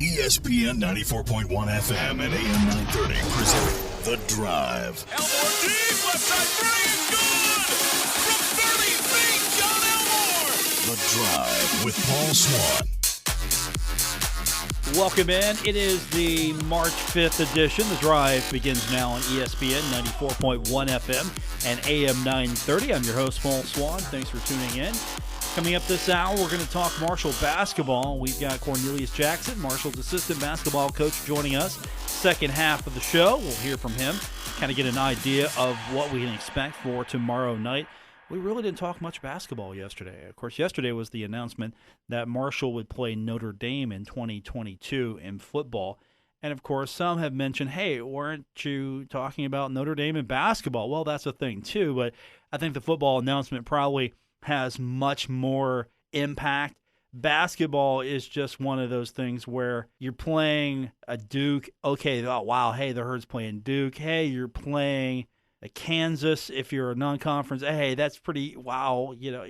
ESPN 94.1 FM and AM 930 present The Drive. Elmore deep, left side three is good! From 30 feet, John Elmore! The Drive with Paul Swann. Welcome in. It is the March 5th edition. The Drive begins now on ESPN 94.1 FM and AM 930. I'm your host, Paul Swann. Thanks for tuning in. Coming up this hour, we're going to talk Marshall basketball. We've got Cornelius Jackson, Marshall's assistant basketball coach, joining us. Second half of the show, we'll hear from him, kind of get an idea of what we can expect for tomorrow night. We really didn't talk much basketball yesterday. Of course, yesterday was the announcement that Marshall would play Notre Dame in 2022 in football. And, of course, some have mentioned, hey, weren't you talking about Notre Dame in basketball? Well, that's a thing, too. But I think the football announcement probably has much more impact. Basketball is just one of those things where you're playing a Duke. Okay, oh, wow, hey, the Herd's playing Duke. Hey, you're playing a Kansas if you're a non-conference. Hey, that's pretty, wow. You know,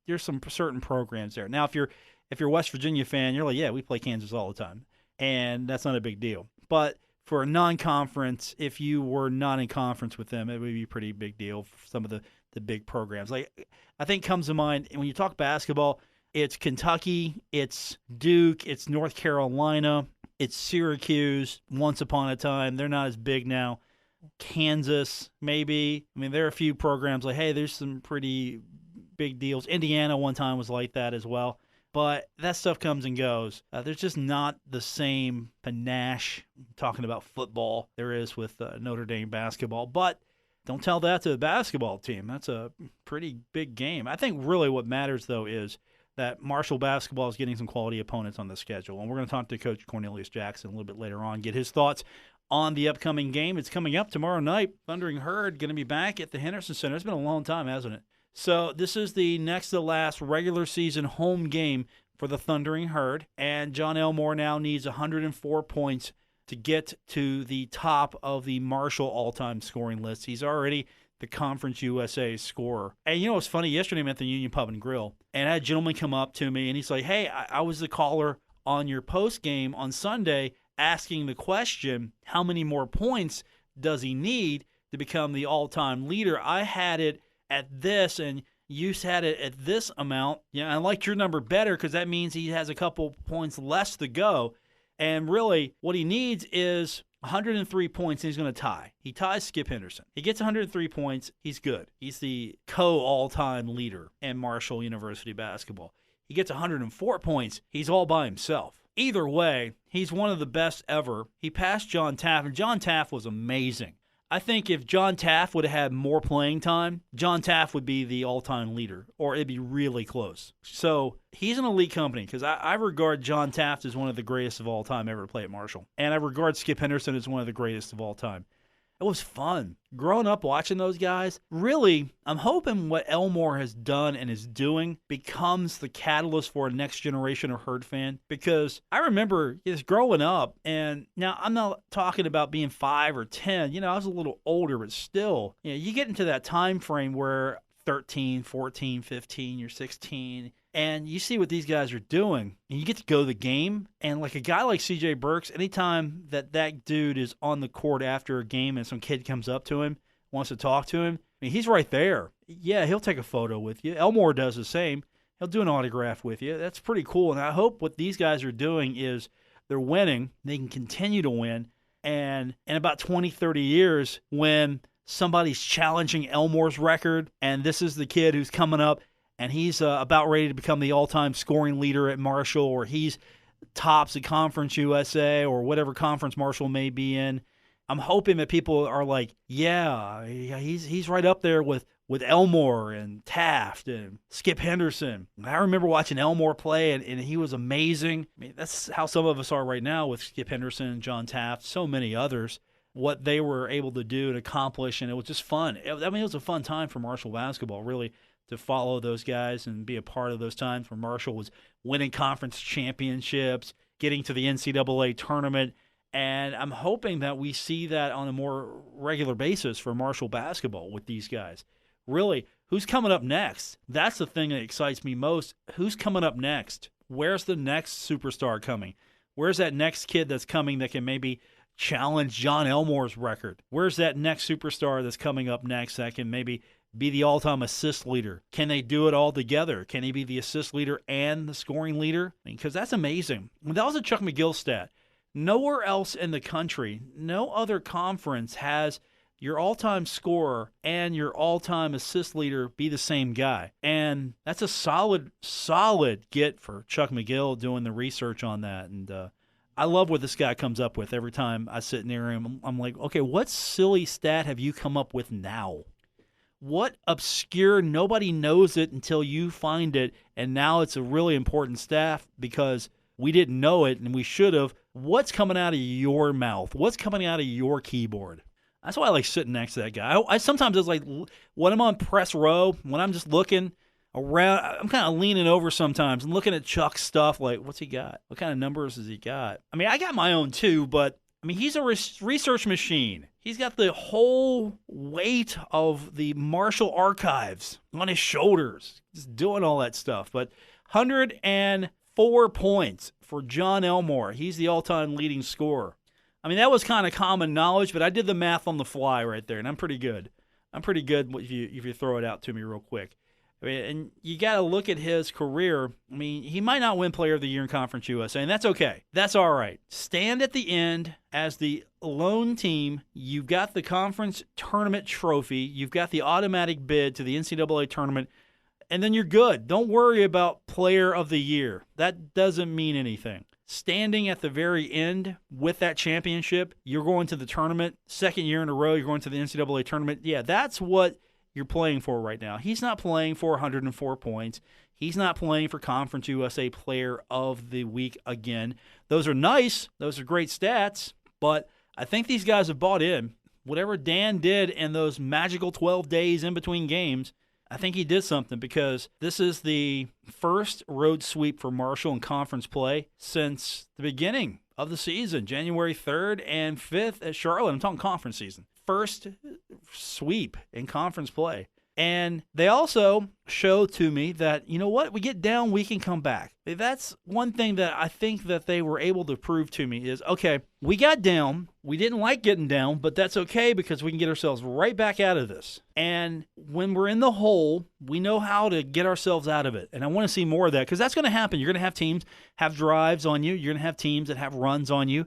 there's some certain programs there. Now, if you're a West Virginia fan, you're like, yeah, we play Kansas all the time. And that's not a big deal. But for a non-conference, if you were not in conference with them, it would be a pretty big deal for some of the big programs. Like, I think comes to mind when you talk basketball, it's Kentucky, it's Duke, it's North Carolina, it's Syracuse. Once upon a time, they're not as big now. Kansas, maybe. I mean, there are a few programs like, hey, there's some pretty big deals. Indiana one time was like that as well. But that stuff comes and goes. There's just not the same panache, talking about football, there is with Notre Dame basketball. But don't tell that to the basketball team. That's a pretty big game. I think really what matters, though, is that Marshall basketball is getting some quality opponents on the schedule. And we're going to talk to Coach Cornelius Jackson a little bit later on, get his thoughts on the upcoming game. It's coming up tomorrow night. Thundering Herd going to be back at the Henderson Center. It's been a long time, hasn't it? So this is the next to last regular season home game for the Thundering Herd. And John Elmore now needs 104 points to get to the top of the Marshall all-time scoring list. He's already the Conference USA scorer. And you know what's funny? Yesterday I'm at the Union Pub and Grill, and I had a gentleman come up to me, and he's like, hey, I was the caller on your post game on Sunday asking the question, how many more points does he need to become the all-time leader? I had it at this, and you had it at this amount. Yeah, I liked your number better because that means he has a couple points less to go. And really, what he needs is 103 points, and he's going to tie. He ties Skip Henderson. He gets 103 points, he's good. He's the all-time leader in Marshall University basketball. He gets 104 points, he's all by himself. Either way, he's one of the best ever. He passed John Taft, and John Taft was amazing. I think if John Taft would have had more playing time, John Taft would be the all-time leader, or it'd be really close. So he's an elite company because I regard John Taft as one of the greatest of all time ever to play at Marshall. And I regard Skip Henderson as one of the greatest of all time. It was fun. Growing up watching those guys, really, I'm hoping what Elmore has done and is doing becomes the catalyst for a next generation of Herd fan. Because I remember just growing up, and now I'm not talking about being 5 or 10. You know, I was a little older, but still, you know, you get into that time frame where 13, 14, 15, you're 16, and you see what these guys are doing, and you get to go to the game, and like a guy like C.J. Burks, anytime that dude is on the court after a game and some kid comes up to him, wants to talk to him, I mean, he's right there. Yeah, he'll take a photo with you. Elmore does the same. He'll do an autograph with you. That's pretty cool, and I hope what these guys are doing is they're winning. They can continue to win, and in about 20, 30 years, when somebody's challenging Elmore's record, and this is the kid who's coming up, and he's about ready to become the all-time scoring leader at Marshall, or he's tops at Conference USA or whatever conference Marshall may be in. I'm hoping that people are like, yeah, he's right up there with Elmore and Taft and Skip Henderson. I remember watching Elmore play, and he was amazing. I mean, that's how some of us are right now with Skip Henderson, John Taft, so many others, what they were able to do and accomplish, and it was just fun. I mean, it was a fun time for Marshall basketball, really, to follow those guys and be a part of those times where Marshall was winning conference championships, getting to the NCAA tournament, and I'm hoping that we see that on a more regular basis for Marshall basketball with these guys. Really, who's coming up next? That's the thing that excites me most. Who's coming up next? Where's the next superstar coming? Where's that next kid that's coming that can maybe challenge John Elmore's record? Where's that next superstar that's coming up next that can maybe be the all-time assist leader? Can they do it all together? Can he be the assist leader and the scoring leader? Because that's amazing. That was a Chuck McGill stat. Nowhere else in the country, no other conference has your all-time scorer and your all-time assist leader be the same guy. And that's a solid get for Chuck McGill doing the research on that. And I love what this guy comes up with every time I sit near him. I'm like, okay, what silly stat have you come up with now? What obscure, nobody knows it until you find it, and now it's a really important stat because we didn't know it and we should have. What's coming out of your mouth? What's coming out of your keyboard? That's why I like sitting next to that guy. I sometimes it's like when I'm on press row, when I'm just looking around, I'm kind of leaning over sometimes and looking at Chuck's stuff like, what's he got? What kind of numbers has he got? I mean, I got my own too, but I mean, he's a research machine. He's got the whole weight of the Marshall archives on his shoulders, just doing all that stuff. But 104 points for John Elmore. He's the all-time leading scorer. I mean, that was kind of common knowledge, but I did the math on the fly right there, and I'm pretty good. I'm pretty good if you throw it out to me real quick. I mean, and you got to look at his career. I mean, he might not win Player of the Year in Conference USA, and that's okay. That's all right. Stand at the end as the lone team. You've got the conference tournament trophy. You've got the automatic bid to the NCAA tournament, and then you're good. Don't worry about Player of the Year. That doesn't mean anything. Standing at the very end with that championship, you're going to the tournament. Second year in a row, you're going to the NCAA tournament. Yeah, that's what you're playing for right now. He's not playing for 104 points. He's not playing for Conference USA Player of the Week again. Those are nice. Those are great stats. But I think these guys have bought in. Whatever Dan did in those magical 12 days in between games, I think he did something because this is the first road sweep for Marshall in conference play since the beginning of the season, January 3rd and 5th at Charlotte. I'm talking conference season. First sweep in conference play. And they also show to me that, you know what, we get down, we can come back. That's one thing that I think that they were able to prove to me is, okay, we got down, we didn't like getting down, but that's okay because we can get ourselves right back out of this. And when we're in the hole, we know how to get ourselves out of it. And I want to see more of that because that's going to happen. You're going to have teams have drives on you. You're going to have teams that have runs on you.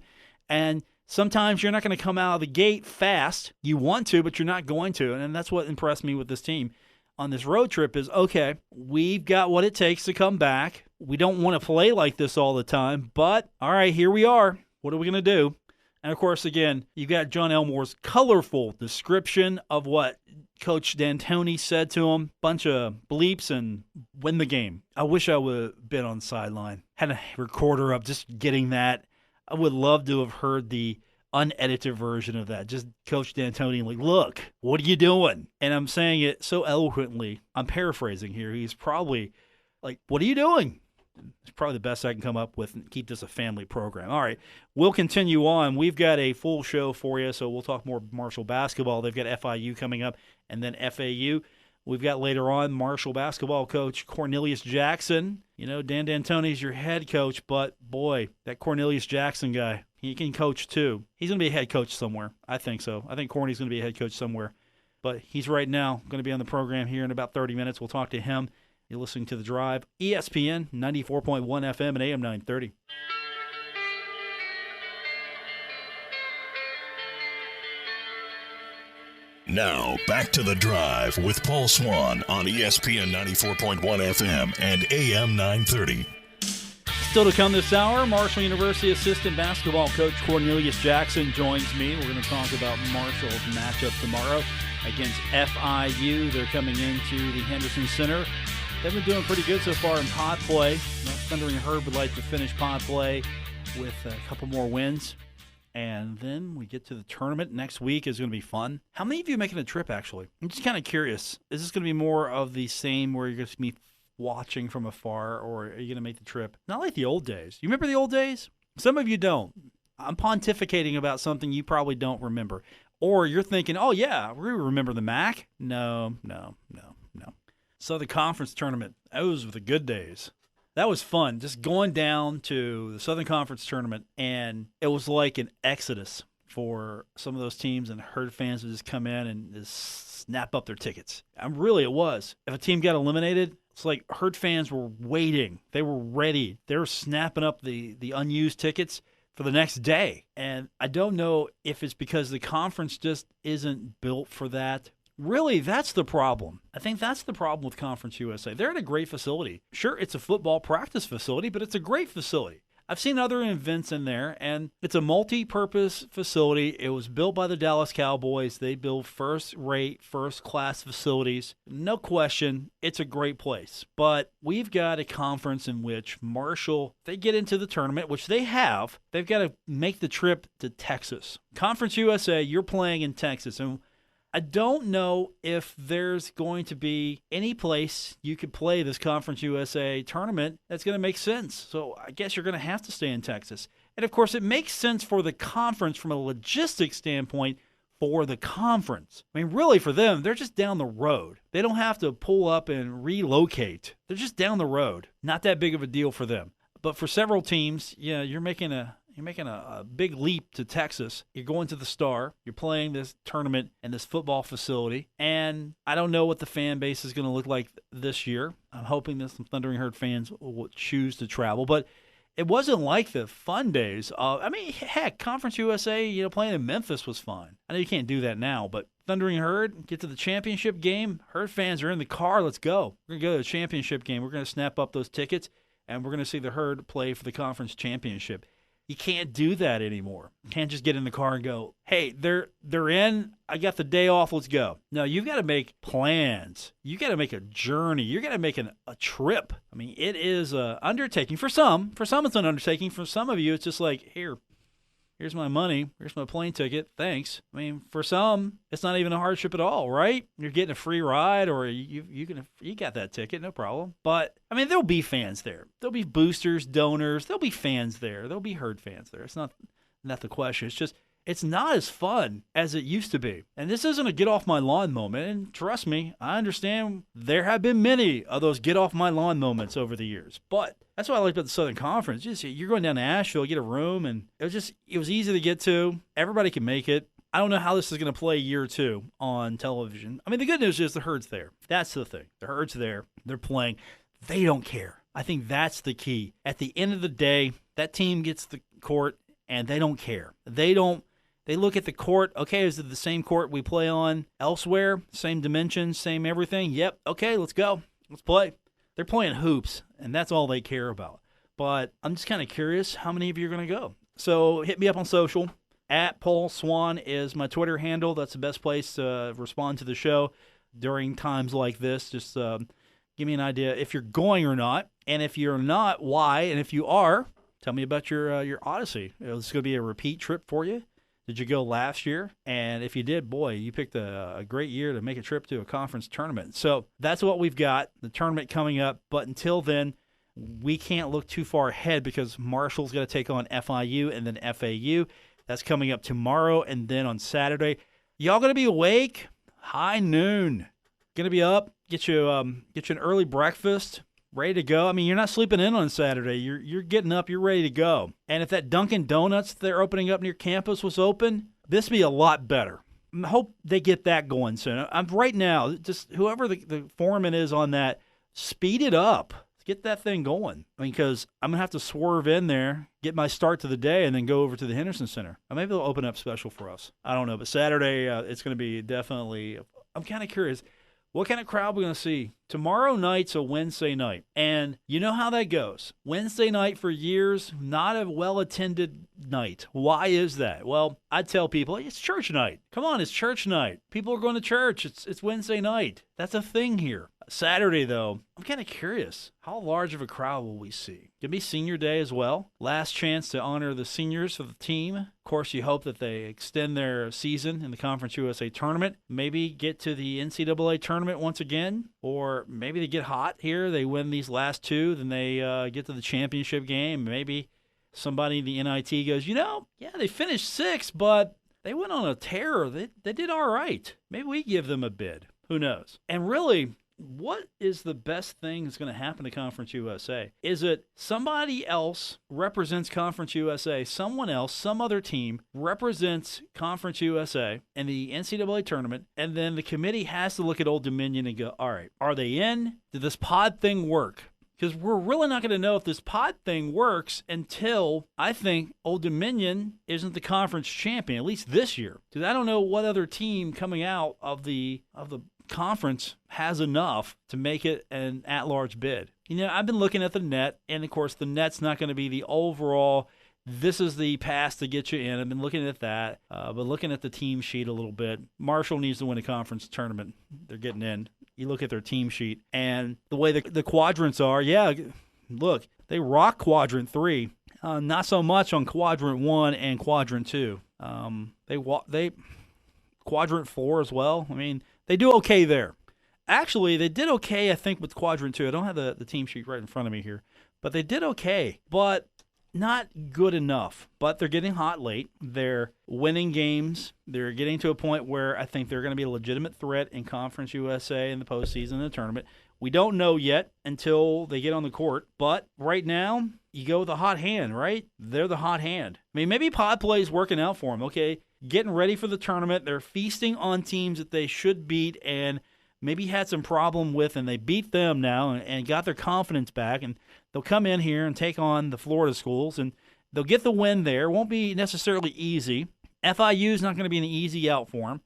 And sometimes you're not going to come out of the gate fast. You want to, but you're not going to. And that's what impressed me with this team on this road trip is, okay, we've got what it takes to come back. We don't want to play like this all the time, but all right, here we are. What are we going to do? And, of course, again, you've got John Elmore's colorful description of what Coach D'Antoni said to him. Bunch of bleeps and win the game. I wish I would have been on the sideline. Had a recorder up just getting that. I would love to have heard the unedited version of that. Just Coach D'Antoni like, look, what are you doing? And I'm saying it so eloquently. I'm paraphrasing here. He's probably like, what are you doing? It's probably the best I can come up with and keep this a family program. All right, we'll continue on. We've got a full show for you, so we'll talk more Marshall basketball. They've got FIU coming up and then FAU. We've got later on Marshall basketball coach Cornelius Jackson. You know, Dan D'Antoni's your head coach, but boy, that Cornelius Jackson guy, he can coach too. He's going to be a head coach somewhere. I think so. I think Corny's going to be a head coach somewhere. But he's right now going to be on the program here in about 30 minutes. We'll talk to him. You're listening to The Drive, ESPN 94.1 FM and AM 930. Now, back to The Drive with Paul Swann on ESPN 94.1 FM and AM 930. Still to come this hour, Marshall University assistant basketball coach Cornelius Jackson joins me. We're going to talk about Marshall's matchup tomorrow against FIU. They're coming into the Henderson Center. They've been doing pretty good so far in pod play. Thunder and Herb would like to finish pod play with a couple more wins. And then we get to the tournament next week. Is going to be fun. How many of you are making a trip, actually? I'm just kind of curious. Is this going to be more of the same where you're going to be watching from afar, or are you going to make the trip? Not like the old days. You remember the old days? Some of you don't. I'm pontificating about something you probably don't remember. Or you're thinking, oh, yeah, we remember the MAC. No. So the conference tournament, those were the good days. That was fun, just going down to the Southern Conference tournament, and it was like an exodus for some of those teams, and Herd fans would just come in and just snap up their tickets. Really, it was. If a team got eliminated, it's like Herd fans were waiting. They were ready. They were snapping up the unused tickets for the next day. And I don't know if it's because the conference just isn't built for that. Really, that's the problem. I think that's the problem with Conference USA. They're in a great facility. Sure, it's a football practice facility, but it's a great facility. I've seen other events in there, and it's a multi-purpose facility. It was built by the Dallas Cowboys. They build first-rate, first-class facilities. No question, it's a great place. But we've got a conference in which Marshall, they get into the tournament, which they have. They've got to make the trip to Texas. Conference USA, you're playing in Texas, and I don't know if there's going to be any place you could play this Conference USA tournament that's going to make sense. So I guess you're going to have to stay in Texas. And, of course, it makes sense for the conference from a logistics standpoint for the conference. I mean, really, for them, they're just down the road. They don't have to pull up and relocate. They're just down the road. Not that big of a deal for them. But for several teams, yeah, you're making a big leap to Texas. You're going to the Star. You're playing this tournament in this football facility. And I don't know what the fan base is going to look like this year. I'm hoping that some Thundering Herd fans will choose to travel. But it wasn't like the fun days. Heck, Conference USA, playing in Memphis was fun. I know you can't do that now, but Thundering Herd, get to the championship game. Herd fans are in the car. Let's go. We're going to go to the championship game. We're going to snap up those tickets, and we're going to see the Herd play for the conference championship. You can't do that anymore. You can't just get in the car and go, hey, they're in. I got the day off. Let's go. No, you've got to make plans. You got to make a journey. You got to make a trip. I mean, it is an undertaking. For some, it's an undertaking. For some of you, it's just like, here's my money. Here's my plane ticket. Thanks. I mean, for some, it's not even a hardship at all, right? You're getting a free ride, or you got that ticket, no problem. But I mean, there'll be fans there. There'll be boosters, donors. There'll be fans there. There'll be Herd fans there. It's not the question. It's just it's not as fun as it used to be. And this isn't a get off my lawn moment. And trust me, I understand there have been many of those get off my lawn moments over the years. But that's what I liked about the Southern Conference. You're going down to Asheville, get a room, and it was easy to get to. Everybody can make it. I don't know how this is going to play year two on television. I mean, the good news is the Herd's there. That's the thing. The Herd's there. They're playing. They don't care. I think that's the key. At the end of the day, that team gets the court, and they don't care. They look at the court. Okay, is it the same court we play on elsewhere? Same dimensions, same everything? Yep. Okay, let's go. Let's play. They're playing hoops, and that's all they care about. But I'm just kind of curious how many of you are going to go. So hit me up on social. At Paul Swann is my Twitter handle. That's the best place to respond to the show during times like this. Just give me an idea if you're going or not. And if you're not, why? And if you are, tell me about your Odyssey. Is this going to be a repeat trip for you? Did you go last year? And if you did, boy, you picked a great year to make a trip to a conference tournament. So that's what we've got, the tournament coming up. But until then, we can't look too far ahead because Marshall's got to take on FIU and then FAU. That's coming up tomorrow and then on Saturday. Y'all going to be awake? High noon. Going to be up, get you an early breakfast. Ready to go. I mean, you're not sleeping in on Saturday. You're getting up. You're ready to go. And if that Dunkin' Donuts they're opening up near campus was open, this would be a lot better. I hope they get that going soon. Right now, just whoever the foreman is on that, speed it up. Get that thing going. I mean, because I'm going to have to swerve in there, get my start to the day, and then go over to the Henderson Center. Or maybe they'll open up special for us. I don't know. But Saturday, it's going to be definitely – I'm kind of curious. What kind of crowd we're going to see? Tomorrow night's a Wednesday night, and you know how that goes. Wednesday night for years, not a well-attended night. Why is that? Well, I tell people, it's church night. Come on, it's church night. People are going to church. It's Wednesday night. That's a thing here. Saturday, though, I'm kind of curious. How large of a crowd will we see? Could be senior day as well. Last chance to honor the seniors of the team. Of course, you hope that they extend their season in the Conference USA tournament. Maybe get to the NCAA tournament once again. Or maybe they get hot here. They win these last two. Then they get to the championship game. Maybe somebody in the NIT goes, they finished sixth, but they went on a tear. They did all right. Maybe we give them a bid. Who knows? And really, what is the best thing that's going to happen to Conference USA? Is it somebody else represents Conference USA, someone else, some other team represents Conference USA in the NCAA tournament, and then the committee has to look at Old Dominion and go, all right, are they in? Did this pod thing work? Because we're really not going to know if this pod thing works until, I think, Old Dominion isn't the conference champion, at least this year. Because I don't know what other team coming out of the conference has enough to make it an at-large bid. I've been looking at the net, and of course the net's not going to be the overall, this is the pass to get you in. I've been looking at that, but looking at the team sheet a little bit. Marshall needs to win a conference tournament. They're getting in. You look at their team sheet, and the way the quadrants are, look, they rock Quadrant 3. Not so much on Quadrant 1 and Quadrant 2. They Quadrant 4 as well. I mean, they do okay there. Actually, they did okay, I think, with Quadrant 2. I don't have the team sheet right in front of me here, but they did okay. But not good enough, but they're getting hot late. They're winning games. They're getting to a point where I think they're going to be a legitimate threat in Conference USA in the postseason and the tournament. We don't know yet until they get on the court, but right now, you go with a hot hand, right? They're the hot hand. I mean, maybe pod play is working out for them, okay? Getting ready for the tournament. They're feasting on teams that they should beat and maybe had some problem with, and they beat them now and got their confidence back, and they'll come in here and take on the Florida schools, and they'll get the win there. Won't be necessarily easy. FIU is not going to be an easy out for them.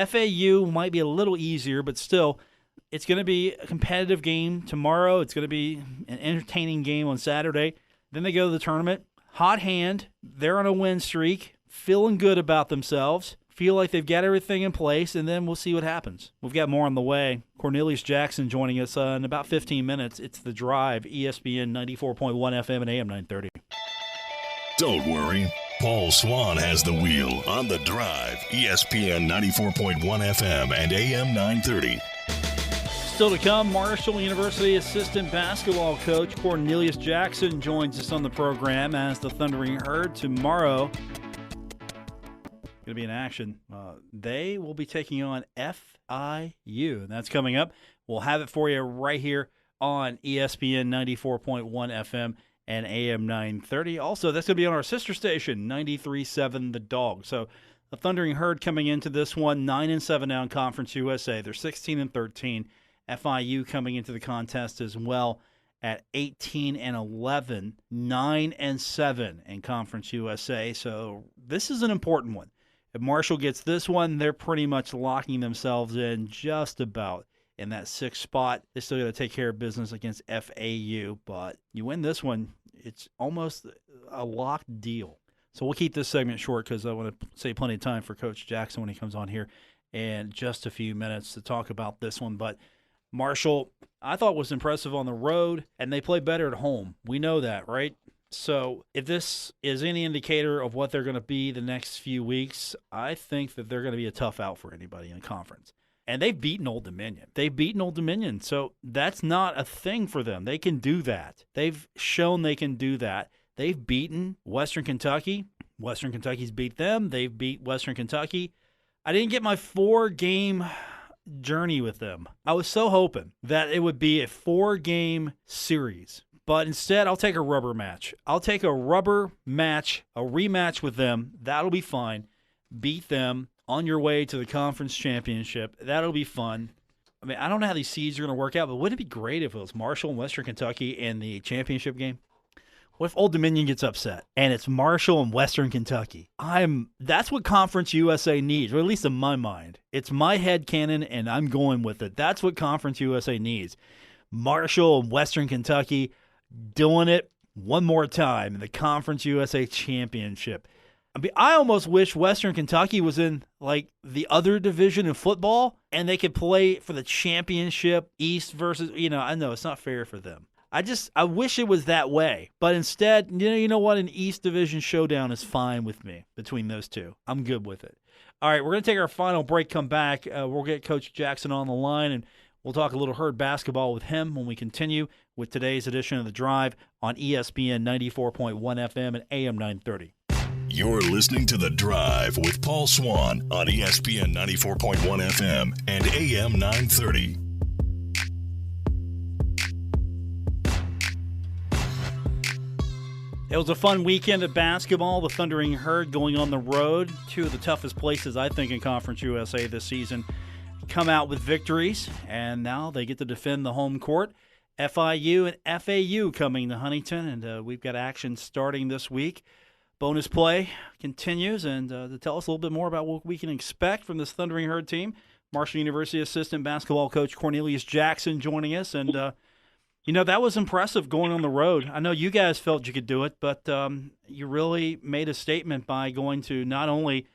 FAU might be a little easier, but still, it's going to be a competitive game tomorrow. It's going to be an entertaining game on Saturday. Then they go to the tournament. Hot hand. They're on a win streak, feeling good about themselves. Feel like they've got everything in place, and then we'll see what happens. We've got more on the way. Cornelius Jackson joining us in about 15 minutes. It's The Drive, ESPN 94.1 FM and AM 930. Don't worry. Paul Swann has the wheel on The Drive, ESPN 94.1 FM and AM 930. Still to come, Marshall University assistant basketball coach Cornelius Jackson joins us on the program as the Thundering Herd tomorrow. Going to be in action. They will be taking on FIU, and that's coming up. We'll have it for you right here on ESPN 94.1 FM and AM 930. Also, that's going to be on our sister station, 93.7 The Dog. So the Thundering Herd coming into this one, 9-7 now in Conference USA. They're 16-13. FIU coming into the contest as well at 18-11, 9-7 in Conference USA. So this is an important one. If Marshall gets this one, they're pretty much locking themselves in just about in that sixth spot. They still got to take care of business against FAU, but you win this one, it's almost a locked deal. So we'll keep this segment short because I want to save plenty of time for Coach Jackson when he comes on here in just a few minutes to talk about this one. But Marshall, I thought was impressive on the road, and they play better at home. We know that, right? So if this is any indicator of what they're going to be the next few weeks, I think that they're going to be a tough out for anybody in the conference. And they've beaten Old Dominion. So that's not a thing for them. They can do that. They've shown they can do that. They've beaten Western Kentucky. Western Kentucky's beat them. They've beat Western Kentucky. I didn't get my 4-game journey with them. I was so hoping that it would be a 4-game series. But instead, I'll take a rubber match. I'll take a rubber match, a rematch with them. That'll be fine. Beat them on your way to the conference championship. That'll be fun. I mean, I don't know how these seeds are going to work out, but wouldn't it be great if it was Marshall and Western Kentucky in the championship game? What if Old Dominion gets upset and it's Marshall and Western Kentucky? That's what Conference USA needs, or at least in my mind. It's my headcanon, and I'm going with it. That's what Conference USA needs. Marshall and Western Kentucky doing it one more time in the Conference USA Championship. I mean, I almost wish Western Kentucky was in, like, the other division in football, and they could play for the championship, East versus, I know it's not fair for them. I wish it was that way. But instead, you know what? An East Division showdown is fine with me between those two. I'm good with it. All right, we're going to take our final break, come back. We'll get Coach Jackson on the line, and we'll talk a little Herd basketball with him when we continue with today's edition of The Drive on ESPN 94.1 FM and AM 930. You're listening to The Drive with Paul Swann on ESPN 94.1 FM and AM 930. It was a fun weekend of basketball. The Thundering Herd going on the road, two of the toughest places, I think, in Conference USA this season, come out with victories, and now they get to defend the home court. FIU and FAU coming to Huntington, and we've got action starting this week. Bonus play continues, and to tell us a little bit more about what we can expect from this Thundering Herd team, Marshall University Assistant Basketball Coach Cornelius Jackson joining us, and that was impressive going on the road. I know you guys felt you could do it, but you really made a statement by going to not only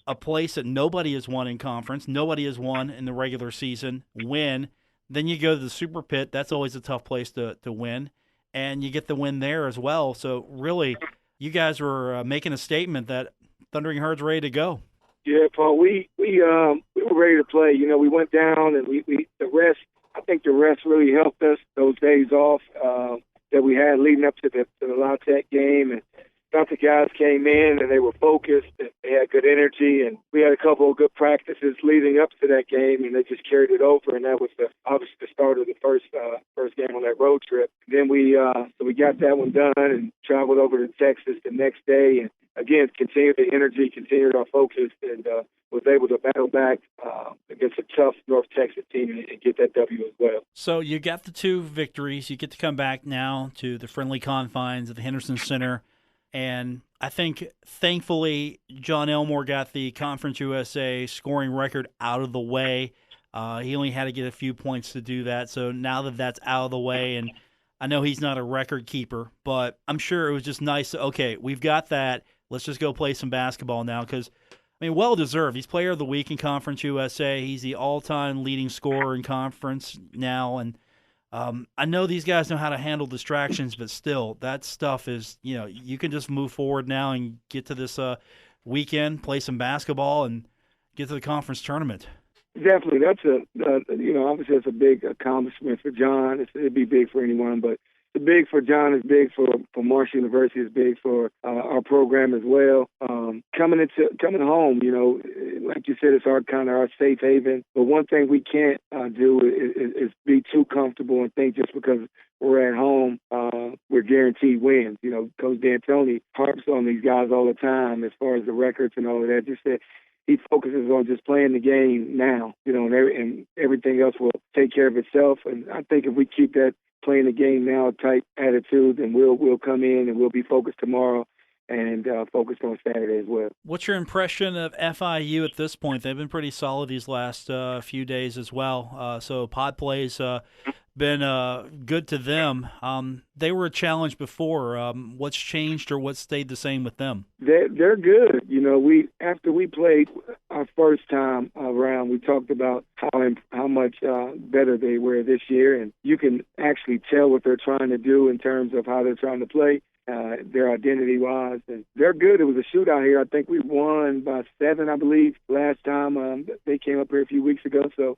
a place that nobody has won in conference, nobody has won in the regular season, win. Then you go to the Super Pit. That's always a tough place to win, and you get the win there as well. So really, you guys were making a statement that Thundering Herd's ready to go. Yeah, Paul, we were ready to play. We went down, and I think the rest really helped us, those days off that we had leading up to the La Tech game. And thought the guys came in and they were focused and they had good energy. And we had a couple of good practices leading up to that game, and they just carried it over. And that was obviously the start of the first game on that road trip. Then we got that one done and traveled over to Texas the next day. And again, continued the energy, continued our focus, and was able to battle back against a tough North Texas team and get that W as well. So you got the two victories. You get to come back now to the friendly confines of the Henderson Center. And I think, thankfully, John Elmore got the Conference USA scoring record out of the way. He only had to get a few points to do that. So now that that's out of the way, and I know he's not a record keeper, but I'm sure it was just nice. Okay, we've got that. Let's just go play some basketball now because, well-deserved. He's Player of the Week in Conference USA. He's the all-time leading scorer in conference now, and I know these guys know how to handle distractions, but still, that stuff is, you can just move forward now and get to this weekend, play some basketball, and get to the conference tournament. Definitely. That's obviously that's a big accomplishment for John. It'd be big for anyone, but it's big for John, it's big for Marshall University, it's big for our program as well. Coming home, like you said, it's our safe haven. But one thing we can't do is be too comfortable and think just because we're at home, we're guaranteed wins. Coach D'Antoni harps on these guys all the time as far as the records and all of that. Just that he focuses on just playing the game now, and everything else will take care of itself. And I think if we keep that playing the game now type attitude, then we'll come in and we'll be focused tomorrow and focused on Saturday as well. What's your impression of FIU at this point? They've been pretty solid these last few days as well. So pod play's been good to them. They were a challenge before. What's changed or what's stayed the same with them? They're good. After we played our first time around, we talked about how much better they were this year, and you can actually tell what they're trying to do in terms of how they're trying to play. Their identity-wise, and they're good. It was a shootout here. I think we won by 7, I believe, last time they came up here a few weeks ago. So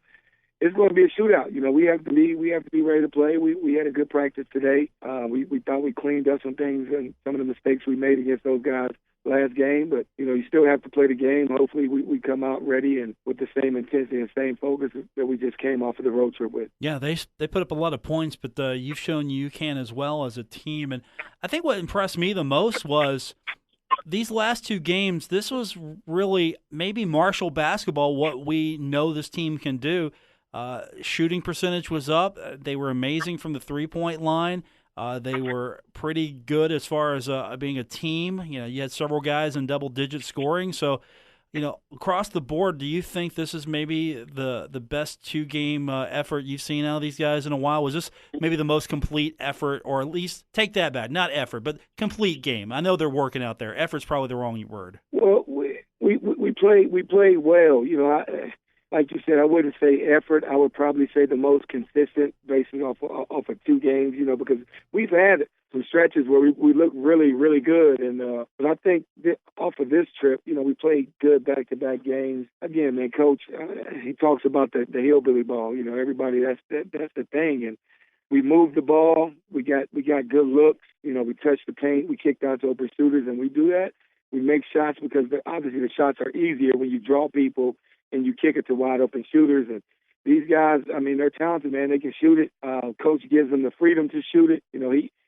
it's going to be a shootout. We have to be ready to play. We had a good practice today. We thought we cleaned up some things and some of the mistakes we made against those guys last game, but you still have to play the game. Hopefully we come out ready and with the same intensity and same focus that we just came off of the road trip with. Yeah, they put up a lot of points, but you've shown you can as well as a team. And I think what impressed me the most was these last two games. This was really maybe Marshall basketball, what we know this team can do. Shooting percentage was up. They were amazing from the three-point line. They were pretty good as far as being a team. You had several guys in double-digit scoring. So, across the board, do you think this is maybe the best two-game effort you've seen out of these guys in a while? Was this maybe the most complete effort, or at least take that back, not effort, but complete game? I know they're working out there. Effort's probably the wrong word. Well, we played well. Like you said, I wouldn't say effort. I would probably say the most consistent, basing off of 2 games. Because we've had some stretches where we look really, really good, but I think off of this trip, we played good back-to-back games. Again, man, Coach, he talks about the hillbilly ball. Everybody, that's the thing, and we moved the ball. We got good looks. We touched the paint. We kicked out to open shooters, and we do that. We make shots because obviously the shots are easier when you draw people and you kick it to wide open shooters. And these guys, they're talented, man. They can shoot it. Coach gives them the freedom to shoot it.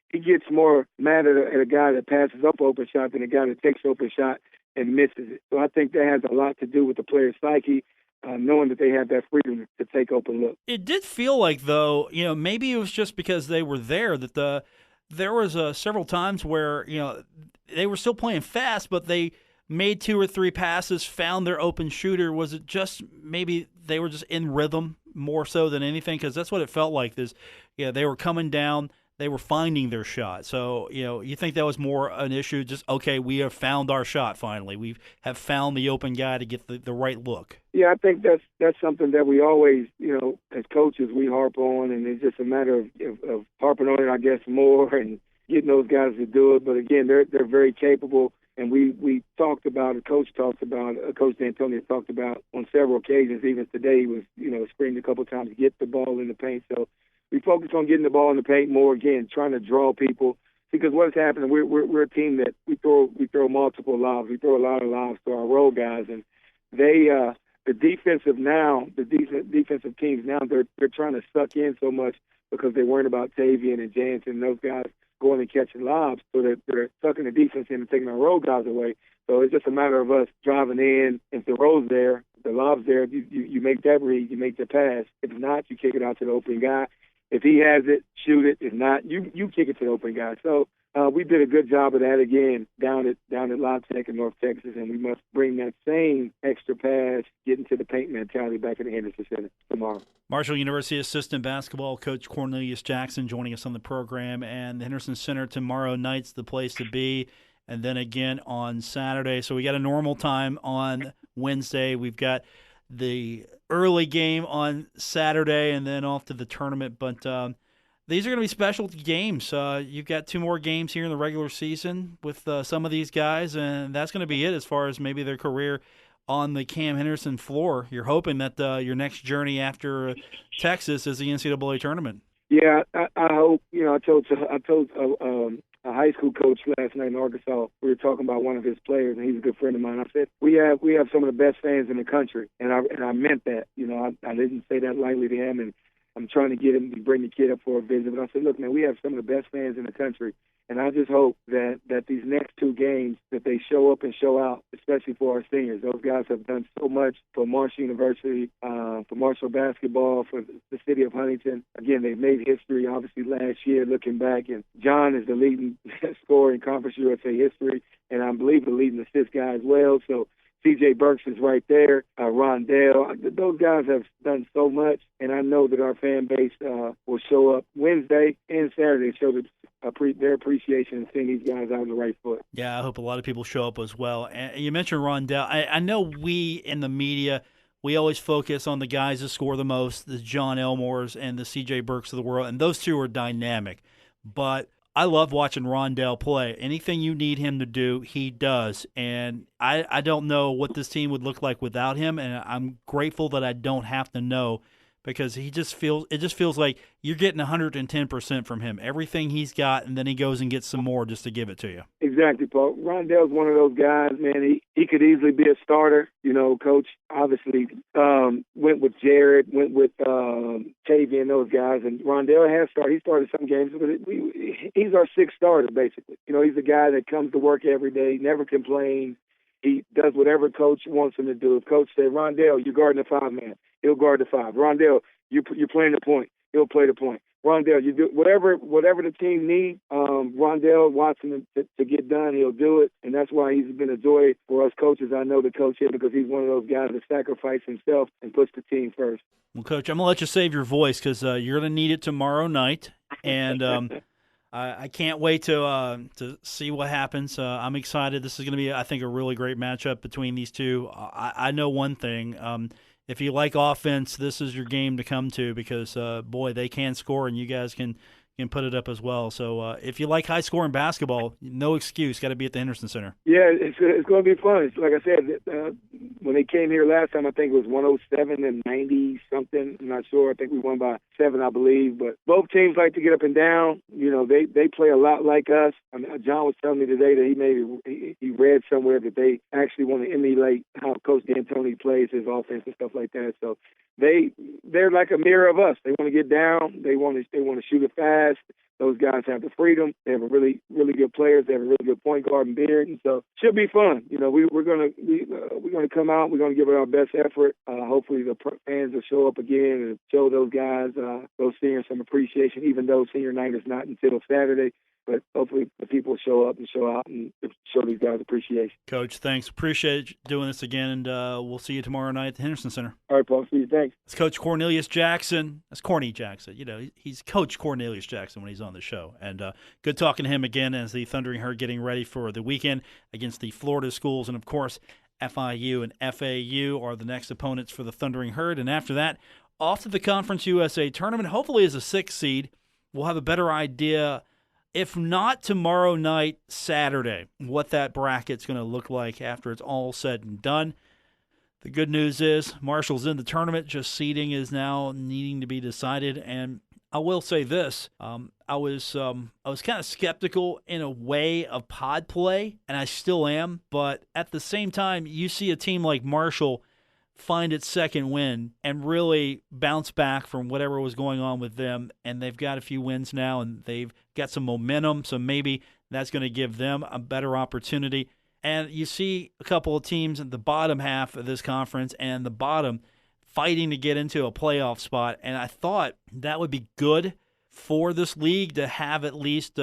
He he gets more mad at a guy that passes up open shot than a guy that takes open shot and misses it. So I think that has a lot to do with the player's psyche, knowing that they have that freedom to take open looks. It did feel like, though, maybe it was just because they were there that there was several times where, they were still playing fast, but they made 2 or 3 passes, found their open shooter. Was it just maybe they were just in rhythm more so than anything? Because that's what it felt like. They were coming down, they were finding their shot. So, you think that was more an issue, just, okay, we have found our shot finally. We have found the open guy to get the right look. Yeah, I think that's something that we always, as coaches, we harp on, and it's just a matter of harping on it, I guess, more and getting those guys to do it. But again, they're very capable. And we talked about, Coach D'Antoni talked about on several occasions, even today, he was, screamed a couple of times, get the ball in the paint. So we focus on getting the ball in the paint more, again, trying to draw people. Because what's happening, we're a team that we throw multiple lobs. We throw a lot of lobs to our role guys. And they, the defensive teams now, they're trying to suck in so much because they're worried about Tavian and Jansen and those guys going and catching lobs, so that they're sucking the defense in and taking our road guys away. So it's just a matter of us driving in. If the road's there, the lob's there, you make that read, you make the pass. If not, you kick it out to the open guy. If he has it, shoot it. If not, you kick it to the open guy. So we did a good job of that again down at La Tech in North Texas, and we must bring that same extra pass, getting to the paint mentality back at the Henderson Center tomorrow. Marshall University Assistant Basketball Coach Cornelius Jackson joining us on the program, and the Henderson Center tomorrow night's the place to be, and then again on Saturday. So we got a normal time on Wednesday. We've got the early game on Saturday, and then off to the tournament. But these are going to be specialty games. You've got 2 more games here in the regular season with some of these guys, and that's going to be it as far as maybe their career on the Cam Henderson floor. You're hoping that your next journey after Texas is the NCAA tournament. Yeah, I hope. I told a high school coach last night in Arkansas. We were talking about one of his players, and he's a good friend of mine. I said we have some of the best fans in the country, and I meant that. I didn't say that lightly to him, and I'm trying to get him to bring the kid up for a visit. But I said, look, man, we have some of the best fans in the country. And I just hope that these next 2 games, that they show up and show out, especially for our seniors. Those guys have done so much for Marshall University, for Marshall basketball, for the city of Huntington. Again, they've made history, obviously, last year, looking back. And John is the leading scorer in Conference USA history, and I believe the leading assist guy as well. So C.J. Burks is right there, Rondell. Those guys have done so much, and I know that our fan base will show up Wednesday and Saturday, show their appreciation and seeing these guys out on the right foot. Yeah, I hope a lot of people show up as well. And you mentioned Rondell. I know we in the media, we always focus on the guys that score the most, the John Elmores and the C.J. Burks of the world, and those 2 are dynamic. But I love watching Rondell play. Anything you need him to do, he does. And I don't know what this team would look like without him, and I'm grateful that I don't have to know, because it just feels like you're getting 110% from him. Everything he's got, and then he goes and gets some more just to give it to you. Exactly, Paul. Rondell's one of those guys, man. He could easily be a starter. Coach obviously went with Jared, went with Tavy and those guys, and Rondell has started. He started some games, but he's our 6th starter, basically. He's a guy that comes to work every day, never complains. He does whatever coach wants him to do. If coach said, Rondell, you're guarding the 5-man, he'll guard the 5. Rondell, you're playing the point, he'll play the point. Rondell, you do whatever the team needs. Rondell wants him to get done, he'll do it, and that's why he's been a joy for us coaches. I know the coach here because he's one of those guys that sacrifices himself and puts the team first. Well, Coach, I'm going to let you save your voice because you're going to need it tomorrow night, and I can't wait to see what happens. I'm excited. This is going to be, I think, a really great matchup between these 2. I know one thing. If you like offense, this is your game to come to because, boy, they can score, and you guys can put it up as well. So if you like high-scoring basketball, no excuse. Got to be at the Henderson Center. Yeah, it's going to be fun. It's, like I said, when they came here last time, I think it was 107 and 90-something. I'm not sure. I think we won by 7, I believe. But both teams like to get up and down. They play a lot like us. I mean, John was telling me today that he read somewhere that they actually want to emulate how Coach D'Antoni plays his offense and stuff like that. So they're like a mirror of us. They want to get down. They want to shoot it fast. those guys have the freedom. They have a really, really good players. They have a really good point guard and Beard, and so should be fun. We're gonna come out. We're gonna give it our best effort. Hopefully the fans will show up again and show those guys, those seniors, some appreciation. Even though senior night is not until Saturday. But hopefully the people show up and show out and show these guys appreciation. Coach, thanks. Appreciate you doing this again, and we'll see you tomorrow night at the Henderson Center. All right, Paul. See you. Thanks. It's Coach Cornelius Jackson. That's Corny Jackson. He's Coach Cornelius Jackson when he's on the show. And good talking to him again as the Thundering Herd getting ready for the weekend against the Florida schools. And, of course, FIU and FAU are the next opponents for the Thundering Herd. And after that, off to the Conference USA tournament, hopefully as a 6th seed. We'll have a better idea, if not tomorrow night, Saturday, what that bracket's going to look like after it's all said and done. The good news is Marshall's in the tournament. Just seeding is now needing to be decided. And I will say this. I was kind of skeptical in a way of pod play, and I still am. But at the same time, you see a team like Marshall find its second win and really bounce back from whatever was going on with them. And they've got a few wins now, and they've got some momentum. So maybe that's going to give them a better opportunity. And you see a couple of teams at the bottom half of this conference and the bottom fighting to get into a playoff spot. And I thought that would be good for this league to have at least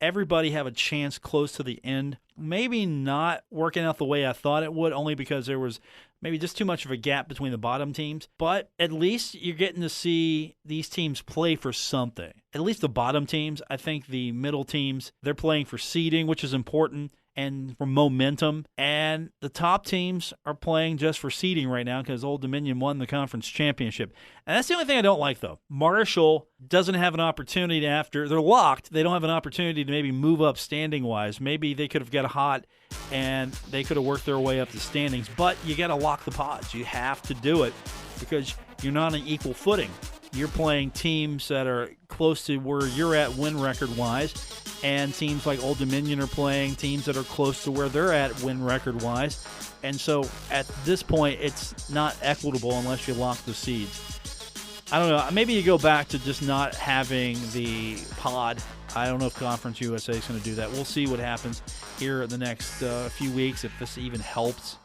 everybody have a chance close to the end. Maybe not working out the way I thought it would, only because there was maybe just too much of a gap between the bottom teams. But at least you're getting to see these teams play for something. At least the bottom teams. I think the middle teams, they're playing for seeding, which is important, and for momentum. And the top teams are playing just for seeding right now because Old Dominion won the conference championship. And that's the only thing I don't like, though. Marshall doesn't have an opportunity after. They're locked. They don't have an opportunity to maybe move up standing-wise. Maybe they could have got hot and they could have worked their way up the standings. But you got to lock the pods. You have to do it because you're not on equal footing. You're playing teams that are close to where you're at win record-wise, and teams like Old Dominion are playing teams that are close to where they're at win record-wise. And so at this point, it's not equitable unless you lock the seeds. I don't know. Maybe you go back to just not having the pod. I don't know if Conference USA is going to do that. We'll see what happens here in the next few weeks, if this even helps.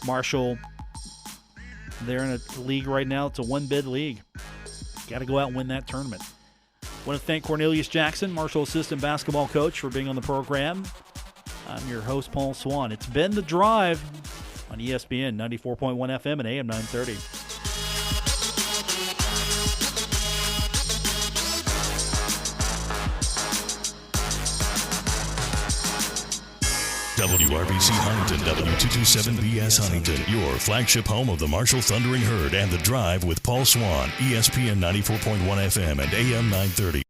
Marshall, they're in a league right now. It's a one-bid league. Got to go out and win that tournament. I want to thank Cornelius Jackson, Marshall assistant basketball coach, for being on the program. I'm your host, Paul Swann. It's been The Drive on ESPN 94.1 FM and AM 930. WRBC Huntington, W227BS Huntington, your flagship home of the Marshall Thundering Herd and The Drive with Paul Swann, ESPN 94.1 FM and AM 930.